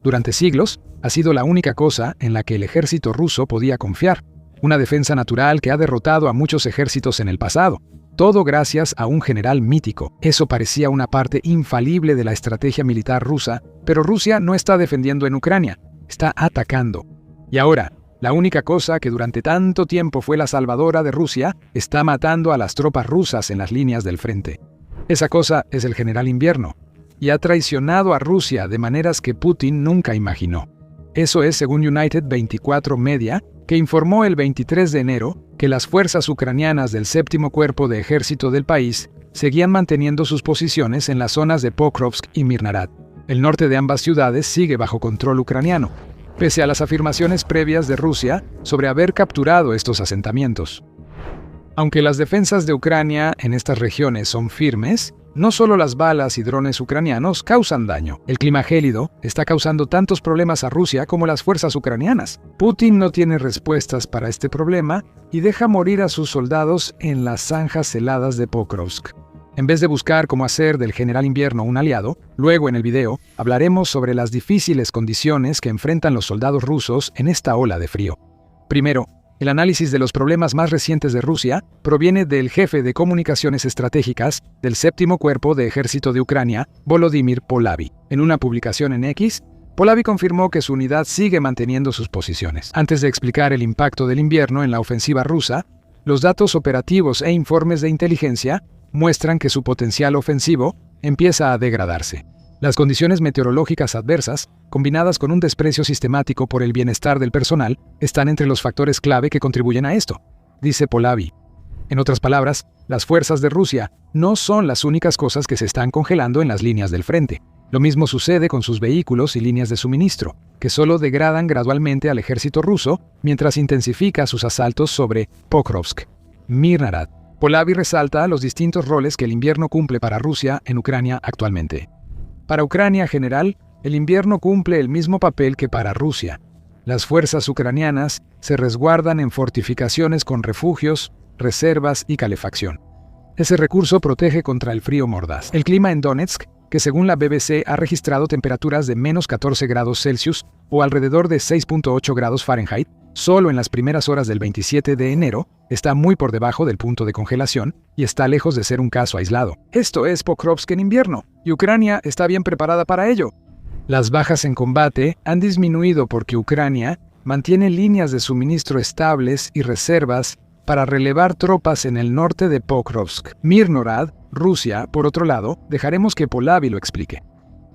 Durante siglos, ha sido la única cosa en la que el ejército ruso podía confiar, una defensa natural que ha derrotado a muchos ejércitos en el pasado. Todo gracias a un general mítico. Eso parecía una parte infalible de la estrategia militar rusa, pero Rusia no está defendiendo en Ucrania, está atacando. Y ahora, la única cosa que durante tanto tiempo fue la salvadora de Rusia está matando a las tropas rusas en las líneas del frente. Esa cosa es el general invierno, y ha traicionado a Rusia de maneras que Putin nunca imaginó. Eso es según United 24 Media, que informó el 23 de enero que las fuerzas ucranianas del séptimo cuerpo de ejército del país seguían manteniendo sus posiciones en las zonas de Pokrovsk y Mirnarad. El norte de ambas ciudades sigue bajo control ucraniano, pese a las afirmaciones previas de Rusia sobre haber capturado estos asentamientos. Aunque las defensas de Ucrania en estas regiones son firmes, no solo las balas y drones ucranianos causan daño. El clima gélido está causando tantos problemas a Rusia como las fuerzas ucranianas. Putin no tiene respuestas para este problema y deja morir a sus soldados en las zanjas heladas de Pokrovsk. En vez de buscar cómo hacer del general invierno un aliado, luego en el video hablaremos sobre las difíciles condiciones que enfrentan los soldados rusos en esta ola de frío. Primero, el análisis de los problemas más recientes de Rusia proviene del jefe de comunicaciones estratégicas del séptimo cuerpo de ejército de Ucrania, Volodymyr Polavi. En una publicación en X, Polavi confirmó que su unidad sigue manteniendo sus posiciones. Antes de explicar el impacto del invierno en la ofensiva rusa, los datos operativos e informes de inteligencia muestran que su potencial ofensivo empieza a degradarse. Las condiciones meteorológicas adversas, combinadas con un desprecio sistemático por el bienestar del personal, están entre los factores clave que contribuyen a esto, dice Polavi. En otras palabras, las fuerzas de Rusia no son las únicas cosas que se están congelando en las líneas del frente. Lo mismo sucede con sus vehículos y líneas de suministro, que solo degradan gradualmente al ejército ruso mientras intensifica sus asaltos sobre Pokrovsk, Mirnarad. Polavi resalta los distintos roles que el invierno cumple para Rusia en Ucrania actualmente. Para Ucrania general, el invierno cumple el mismo papel que para Rusia. Las fuerzas ucranianas se resguardan en fortificaciones con refugios, reservas y calefacción. Ese recurso protege contra el frío mordaz. El clima en Donetsk, que según la BBC ha registrado temperaturas de menos 14 grados Celsius o alrededor de 6.8 grados Fahrenheit, solo en las primeras horas del 27 de enero, está muy por debajo del punto de congelación y está lejos de ser un caso aislado. Esto es Pokrovsk en invierno, y Ucrania está bien preparada para ello. Las bajas en combate han disminuido porque Ucrania mantiene líneas de suministro estables y reservas para relevar tropas en el norte de Pokrovsk. Mirnarad, Rusia, por otro lado, dejaremos que Polavi lo explique.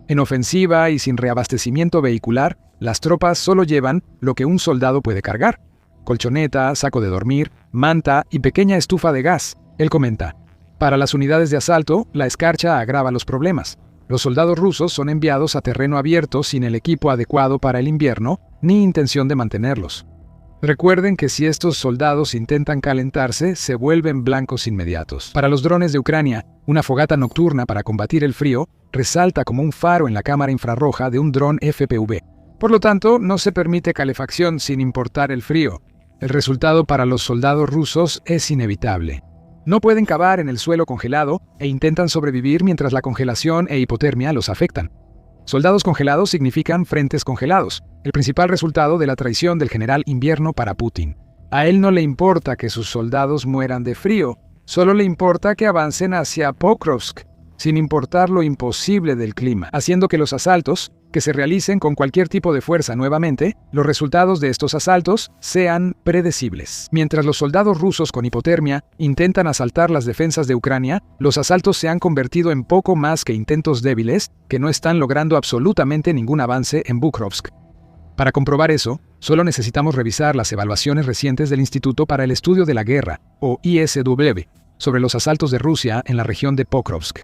En ofensiva y sin reabastecimiento vehicular, las tropas solo llevan lo que un soldado puede cargar: colchoneta, saco de dormir, manta y pequeña estufa de gas. Él comenta: para las unidades de asalto, la escarcha agrava los problemas. Los soldados rusos son enviados a terreno abierto sin el equipo adecuado para el invierno ni intención de mantenerlos. Recuerden que si estos soldados intentan calentarse, se vuelven blancos inmediatos. Para los drones de Ucrania, una fogata nocturna para combatir el frío resalta como un faro en la cámara infrarroja de un dron FPV. Por lo tanto, no se permite calefacción sin importar el frío. El resultado para los soldados rusos es inevitable. No pueden cavar en el suelo congelado e intentan sobrevivir mientras la congelación e hipotermia los afectan. Soldados congelados significan frentes congelados, el principal resultado de la traición del general invierno para Putin. A él no le importa que sus soldados mueran de frío, solo le importa que avancen hacia Pokrovsk, sin importar lo imposible del clima, haciendo que los asaltos, que se realicen con cualquier tipo de fuerza nuevamente, los resultados de estos asaltos sean predecibles. Mientras los soldados rusos con hipotermia intentan asaltar las defensas de Ucrania, los asaltos se han convertido en poco más que intentos débiles que no están logrando absolutamente ningún avance en Pokrovsk. Para comprobar eso, solo necesitamos revisar las evaluaciones recientes del Instituto para el Estudio de la Guerra, o ISW, sobre los asaltos de Rusia en la región de Pokrovsk.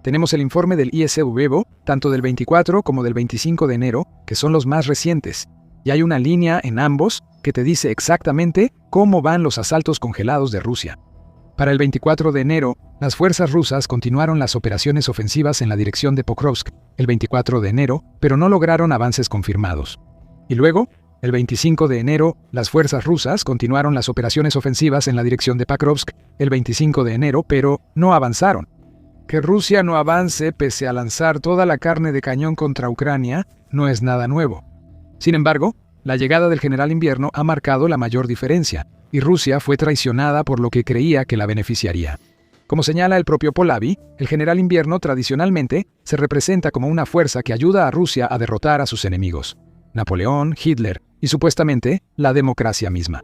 Tenemos el informe del ISW, tanto del 24 como del 25 de enero, que son los más recientes, y hay una línea en ambos que te dice exactamente cómo van los asaltos congelados de Rusia. Para el 24 de enero, las fuerzas rusas continuaron las operaciones ofensivas en la dirección de Pokrovsk el 24 de enero, pero no lograron avances confirmados. Y luego, el 25 de enero, las fuerzas rusas continuaron las operaciones ofensivas en la dirección de Pokrovsk el 25 de enero, pero no avanzaron. Que Rusia no avance pese a lanzar toda la carne de cañón contra Ucrania no es nada nuevo. Sin embargo, la llegada del general invierno ha marcado la mayor diferencia, y Rusia fue traicionada por lo que creía que la beneficiaría. Como señala el propio Pahlavi, el general invierno tradicionalmente se representa como una fuerza que ayuda a Rusia a derrotar a sus enemigos: Napoleón, Hitler y supuestamente la democracia misma.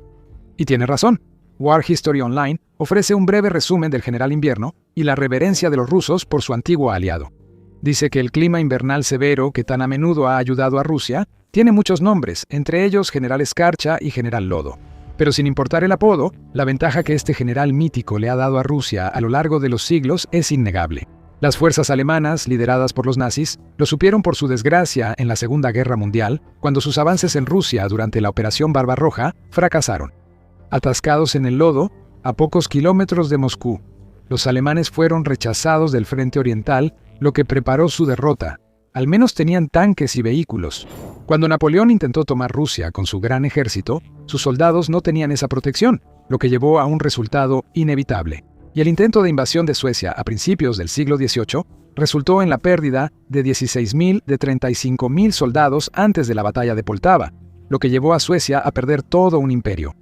Y tiene razón. War History Online ofrece un breve resumen del general invierno y la reverencia de los rusos por su antiguo aliado. Dice que el clima invernal severo que tan a menudo ha ayudado a Rusia tiene muchos nombres, entre ellos General Escarcha y General Lodo. Pero sin importar el apodo, la ventaja que este general mítico le ha dado a Rusia a lo largo de los siglos es innegable. Las fuerzas alemanas, lideradas por los nazis, lo supieron por su desgracia en la Segunda Guerra Mundial, cuando sus avances en Rusia durante la Operación Barbarroja fracasaron. Atascados en el lodo, a pocos kilómetros de Moscú, los alemanes fueron rechazados del frente oriental, lo que preparó su derrota. Al menos tenían tanques y vehículos. Cuando Napoleón intentó tomar Rusia con su gran ejército, sus soldados no tenían esa protección, lo que llevó a un resultado inevitable. Y el intento de invasión de Suecia a principios del siglo XVIII resultó en la pérdida de 16.000 de 35.000 soldados antes de la batalla de Poltava, lo que llevó a Suecia a perder todo un imperio.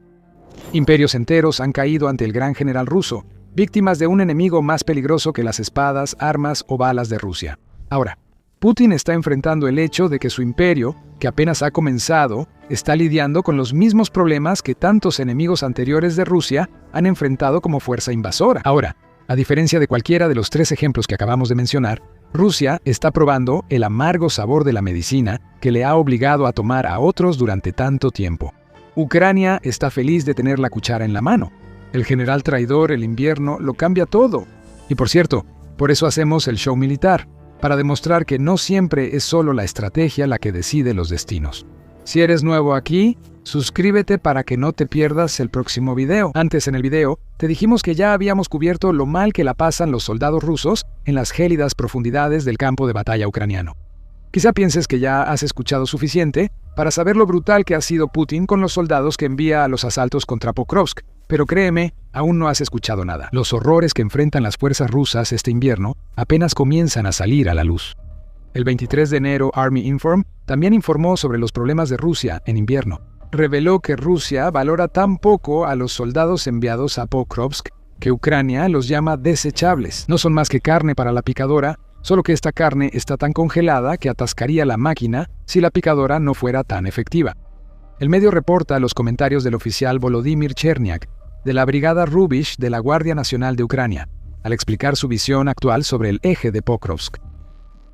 Imperios enteros han caído ante el gran general ruso, víctimas de un enemigo más peligroso que las espadas, armas o balas de Rusia. Ahora, Putin está enfrentando el hecho de que su imperio, que apenas ha comenzado, está lidiando con los mismos problemas que tantos enemigos anteriores de Rusia han enfrentado como fuerza invasora. Ahora, a diferencia de cualquiera de los 3 ejemplos que acabamos de mencionar, Rusia está probando el amargo sabor de la medicina que le ha obligado a tomar a otros durante tanto tiempo. Ucrania está feliz de tener la cuchara en la mano. El general traidor, el invierno, lo cambia todo. Y por cierto, por eso hacemos el show militar, para demostrar que no siempre es solo la estrategia la que decide los destinos. Si eres nuevo aquí, suscríbete para que no te pierdas el próximo video. Antes en el video, te dijimos que ya habíamos cubierto lo mal que la pasan los soldados rusos en las gélidas profundidades del campo de batalla ucraniano. Quizá pienses que ya has escuchado suficiente para saber lo brutal que ha sido Putin con los soldados que envía a los asaltos contra Pokrovsk, pero créeme, aún no has escuchado nada. Los horrores que enfrentan las fuerzas rusas este invierno apenas comienzan a salir a la luz. El 23 de enero, Army Inform también informó sobre los problemas de Rusia en invierno. Reveló que Rusia valora tan poco a los soldados enviados a Pokrovsk que Ucrania los llama desechables. No son más que carne para la picadora, solo que esta carne está tan congelada que atascaría la máquina si la picadora no fuera tan efectiva. El medio reporta los comentarios del oficial Volodymyr Cherniak, de la Brigada Rubish de la Guardia Nacional de Ucrania, al explicar su visión actual sobre el eje de Pokrovsk.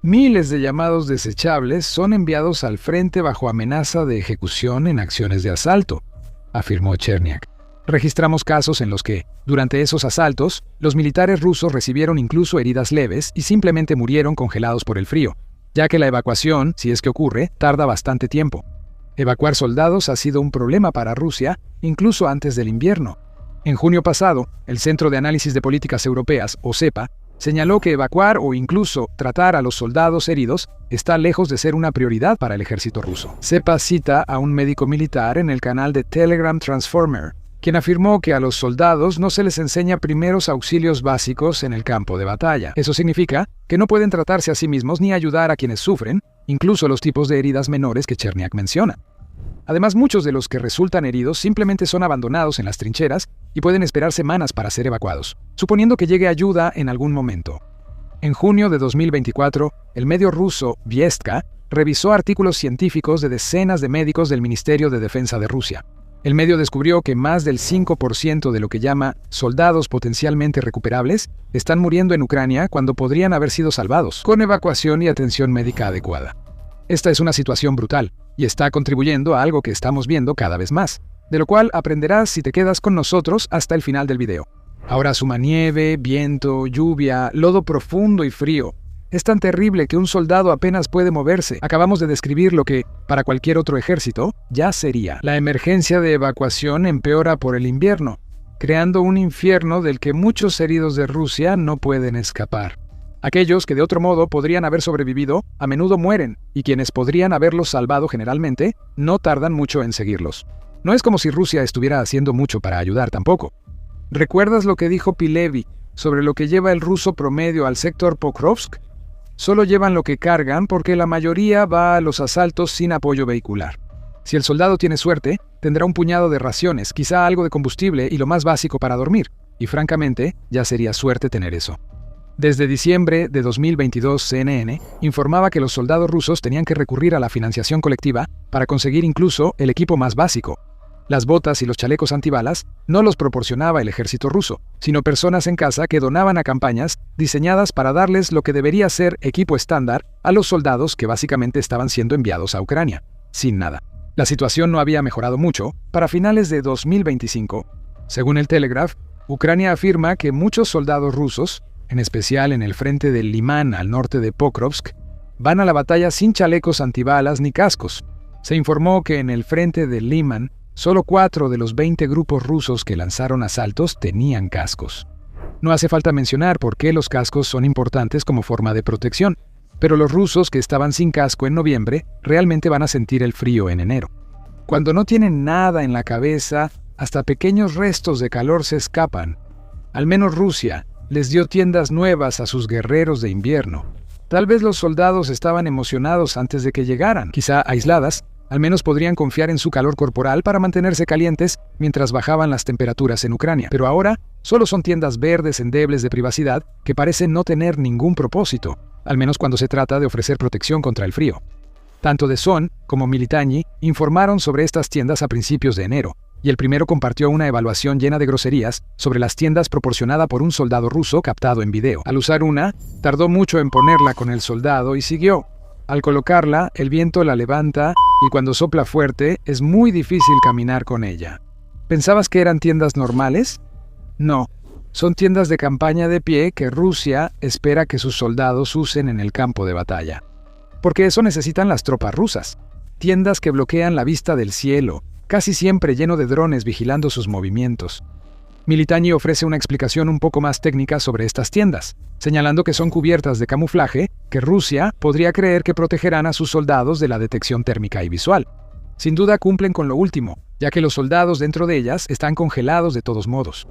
Miles de llamados desechables son enviados al frente bajo amenaza de ejecución en acciones de asalto, afirmó Cherniak. Registramos casos en los que, durante esos asaltos, los militares rusos recibieron incluso heridas leves y simplemente murieron congelados por el frío, ya que la evacuación, si es que ocurre, tarda bastante tiempo. Evacuar soldados ha sido un problema para Rusia, incluso antes del invierno. En junio pasado, el Centro de Análisis de Políticas Europeas, o CEPA, señaló que evacuar o incluso tratar a los soldados heridos está lejos de ser una prioridad para el ejército ruso. CEPA cita a un médico militar en el canal de Telegram Transformer, quien afirmó que a los soldados no se les enseña primeros auxilios básicos en el campo de batalla. Eso significa que no pueden tratarse a sí mismos ni ayudar a quienes sufren, incluso los tipos de heridas menores que Cherniak menciona. Además, muchos de los que resultan heridos simplemente son abandonados en las trincheras y pueden esperar semanas para ser evacuados, suponiendo que llegue ayuda en algún momento. En junio de 2024, el medio ruso Viestka revisó artículos científicos de decenas de médicos del Ministerio de Defensa de Rusia. El medio descubrió que más del 5% de lo que llama soldados potencialmente recuperables están muriendo en Ucrania cuando podrían haber sido salvados, con evacuación y atención médica adecuada. Esta es una situación brutal, y está contribuyendo a algo que estamos viendo cada vez más, de lo cual aprenderás si te quedas con nosotros hasta el final del video. Ahora suma nieve, viento, lluvia, lodo profundo y frío. Es tan terrible que un soldado apenas puede moverse. Acabamos de describir lo que, para cualquier otro ejército, ya sería. La emergencia de evacuación empeora por el invierno, creando un infierno del que muchos heridos de Rusia no pueden escapar. Aquellos que de otro modo podrían haber sobrevivido, a menudo mueren, y quienes podrían haberlos salvado generalmente, no tardan mucho en seguirlos. No es como si Rusia estuviera haciendo mucho para ayudar tampoco. ¿Recuerdas lo que dijo Pahlavi sobre lo que lleva el ruso promedio al sector Pokrovsk? Solo llevan lo que cargan porque la mayoría va a los asaltos sin apoyo vehicular. Si el soldado tiene suerte, tendrá un puñado de raciones, quizá algo de combustible y lo más básico para dormir, y francamente, ya sería suerte tener eso. Desde diciembre de 2022, CNN informaba que los soldados rusos tenían que recurrir a la financiación colectiva para conseguir incluso el equipo más básico. Las botas y los chalecos antibalas no los proporcionaba el ejército ruso, sino personas en casa que donaban a campañas diseñadas para darles lo que debería ser equipo estándar a los soldados que básicamente estaban siendo enviados a Ucrania, sin nada. La situación no había mejorado mucho para finales de 2025. Según el Telegraph, Ucrania afirma que muchos soldados rusos, en especial en el frente del Limán al norte de Pokrovsk, van a la batalla sin chalecos antibalas ni cascos. Se informó que en el frente del Limán, solo 4 de los 20 grupos rusos que lanzaron asaltos tenían cascos. No hace falta mencionar por qué los cascos son importantes como forma de protección, pero los rusos que estaban sin casco en noviembre realmente van a sentir el frío en enero. Cuando no tienen nada en la cabeza, hasta pequeños restos de calor se escapan. Al menos Rusia les dio tiendas nuevas a sus guerreros de invierno. Tal vez los soldados estaban emocionados antes de que llegaran, quizá aisladas. Al menos podrían confiar en su calor corporal para mantenerse calientes mientras bajaban las temperaturas en Ucrania. Pero ahora solo son tiendas verdes endebles de privacidad que parecen no tener ningún propósito, al menos cuando se trata de ofrecer protección contra el frío. Tanto DAZN como Militani informaron sobre estas tiendas a principios de enero, y el primero compartió una evaluación llena de groserías sobre las tiendas proporcionada por un soldado ruso captado en video. Al usar una, tardó mucho en ponerla con el soldado y siguió. Al colocarla, el viento la levanta y cuando sopla fuerte, es muy difícil caminar con ella. ¿Pensabas que eran tiendas normales? No, son tiendas de campaña de pie que Rusia espera que sus soldados usen en el campo de batalla. Porque eso necesitan las tropas rusas. Tiendas que bloquean la vista del cielo, casi siempre lleno de drones vigilando sus movimientos. Militani ofrece una explicación un poco más técnica sobre estas tiendas, señalando que son cubiertas de camuflaje que Rusia podría creer que protegerán a sus soldados de la detección térmica y visual. Sin duda cumplen con lo último, ya que los soldados dentro de ellas están congelados de todos modos.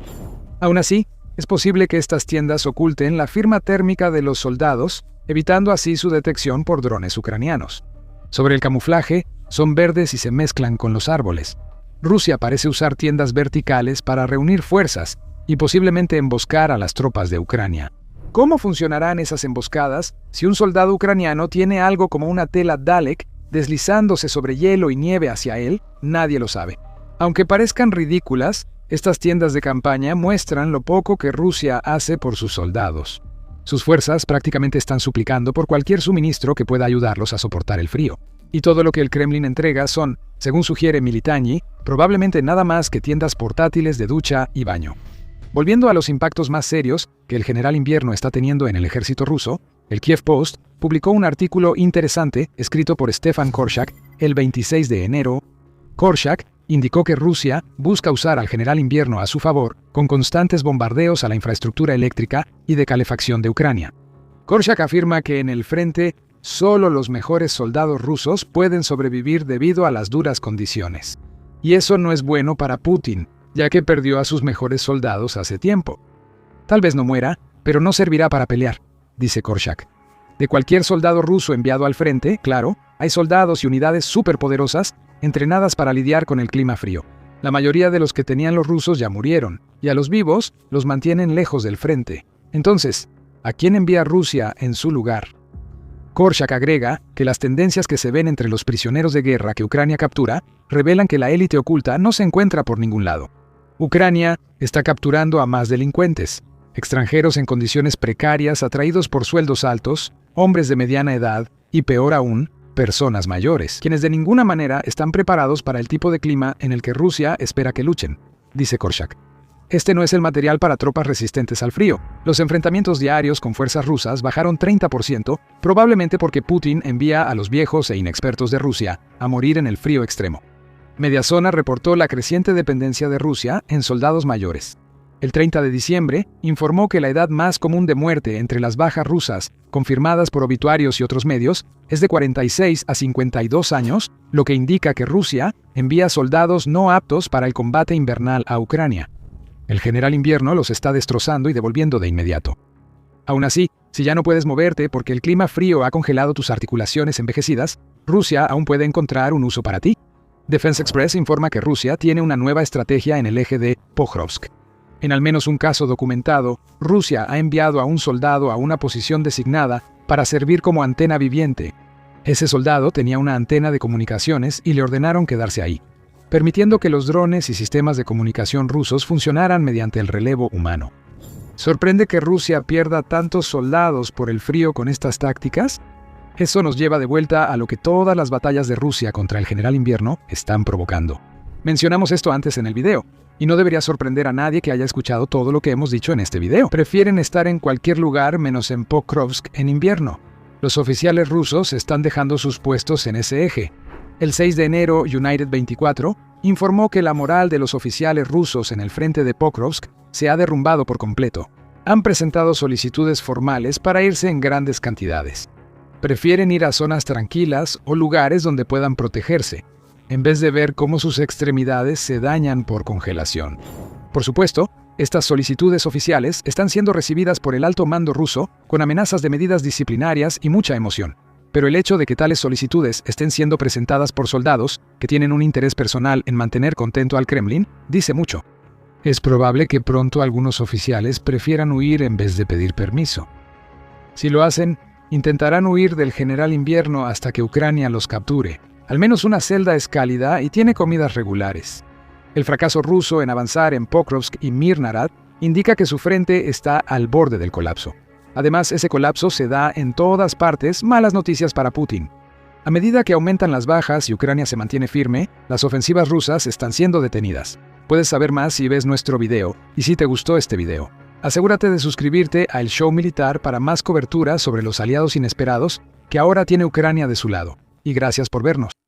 Aún así, es posible que estas tiendas oculten la firma térmica de los soldados, evitando así su detección por drones ucranianos. Sobre el camuflaje, son verdes y se mezclan con los árboles. Rusia parece usar tiendas verticales para reunir fuerzas y posiblemente emboscar a las tropas de Ucrania. ¿Cómo funcionarán esas emboscadas si un soldado ucraniano tiene algo como una tela Dalek deslizándose sobre hielo y nieve hacia él? Nadie lo sabe. Aunque parezcan ridículas, estas tiendas de campaña muestran lo poco que Rusia hace por sus soldados. Sus fuerzas prácticamente están suplicando por cualquier suministro que pueda ayudarlos a soportar el frío. Y todo lo que el Kremlin entrega son, según sugiere Militani, probablemente nada más que tiendas portátiles de ducha y baño. Volviendo a los impactos más serios que el general invierno está teniendo en el ejército ruso, el Kiev Post publicó un artículo interesante escrito por Stefan Korshak el 26 de enero. Korshak indicó que Rusia busca usar al general invierno a su favor con constantes bombardeos a la infraestructura eléctrica y de calefacción de Ucrania. Korshak afirma que en el frente solo los mejores soldados rusos pueden sobrevivir debido a las duras condiciones. Y eso no es bueno para Putin, ya que perdió a sus mejores soldados hace tiempo. Tal vez no muera, pero no servirá para pelear, dice Korshak. De cualquier soldado ruso enviado al frente, claro, hay soldados y unidades superpoderosas entrenadas para lidiar con el clima frío. La mayoría de los que tenían los rusos ya murieron, y a los vivos los mantienen lejos del frente. Entonces, ¿a quién envía Rusia en su lugar? Korshak agrega que las tendencias que se ven entre los prisioneros de guerra que Ucrania captura revelan que la élite oculta no se encuentra por ningún lado. Ucrania está capturando a más delincuentes, extranjeros en condiciones precarias atraídos por sueldos altos, hombres de mediana edad y, peor aún, personas mayores, quienes de ninguna manera están preparados para el tipo de clima en el que Rusia espera que luchen, dice Korshak. Este no es el material para tropas resistentes al frío. Los enfrentamientos diarios con fuerzas rusas bajaron 30%, probablemente porque Putin envía a los viejos e inexpertos de Rusia a morir en el frío extremo. Mediazona reportó la creciente dependencia de Rusia en soldados mayores. El 30 de diciembre informó que la edad más común de muerte entre las bajas rusas, confirmadas por obituarios y otros medios, es de 46 a 52 años, lo que indica que Rusia envía soldados no aptos para el combate invernal a Ucrania. El general invierno los está destrozando y devolviendo de inmediato. Aún así, si ya no puedes moverte porque el clima frío ha congelado tus articulaciones envejecidas, Rusia aún puede encontrar un uso para ti. Defense Express informa que Rusia tiene una nueva estrategia en el eje de Pokrovsk. En al menos un caso documentado, Rusia ha enviado a un soldado a una posición designada para servir como antena viviente. Ese soldado tenía una antena de comunicaciones y le ordenaron quedarse ahí, permitiendo que los drones y sistemas de comunicación rusos funcionaran mediante el relevo humano. ¿Sorprende que Rusia pierda tantos soldados por el frío con estas tácticas? Eso nos lleva de vuelta a lo que todas las batallas de Rusia contra el general invierno están provocando. Mencionamos esto antes en el video, y no debería sorprender a nadie que haya escuchado todo lo que hemos dicho en este video. Prefieren estar en cualquier lugar menos en Pokrovsk en invierno. Los oficiales rusos están dejando sus puestos en ese eje. El 6 de enero, United 24 informó que la moral de los oficiales rusos en el frente de Pokrovsk se ha derrumbado por completo. Han presentado solicitudes formales para irse en grandes cantidades. Prefieren ir a zonas tranquilas o lugares donde puedan protegerse, en vez de ver cómo sus extremidades se dañan por congelación. Por supuesto, estas solicitudes oficiales están siendo recibidas por el alto mando ruso con amenazas de medidas disciplinarias y mucha emoción. Pero el hecho de que tales solicitudes estén siendo presentadas por soldados que tienen un interés personal en mantener contento al Kremlin dice mucho. Es probable que pronto algunos oficiales prefieran huir en vez de pedir permiso. Si lo hacen, intentarán huir del general invierno hasta que Ucrania los capture. Al menos una celda es cálida y tiene comidas regulares. El fracaso ruso en avanzar en Pokrovsk y Mirnarad indica que su frente está al borde del colapso. Además, ese colapso se da en todas partes, malas noticias para Putin. A medida que aumentan las bajas y Ucrania se mantiene firme, las ofensivas rusas están siendo detenidas. Puedes saber más si ves nuestro video y si te gustó este video. Asegúrate de suscribirte a El Show Militar para más cobertura sobre los aliados inesperados que ahora tiene Ucrania de su lado. Y gracias por vernos.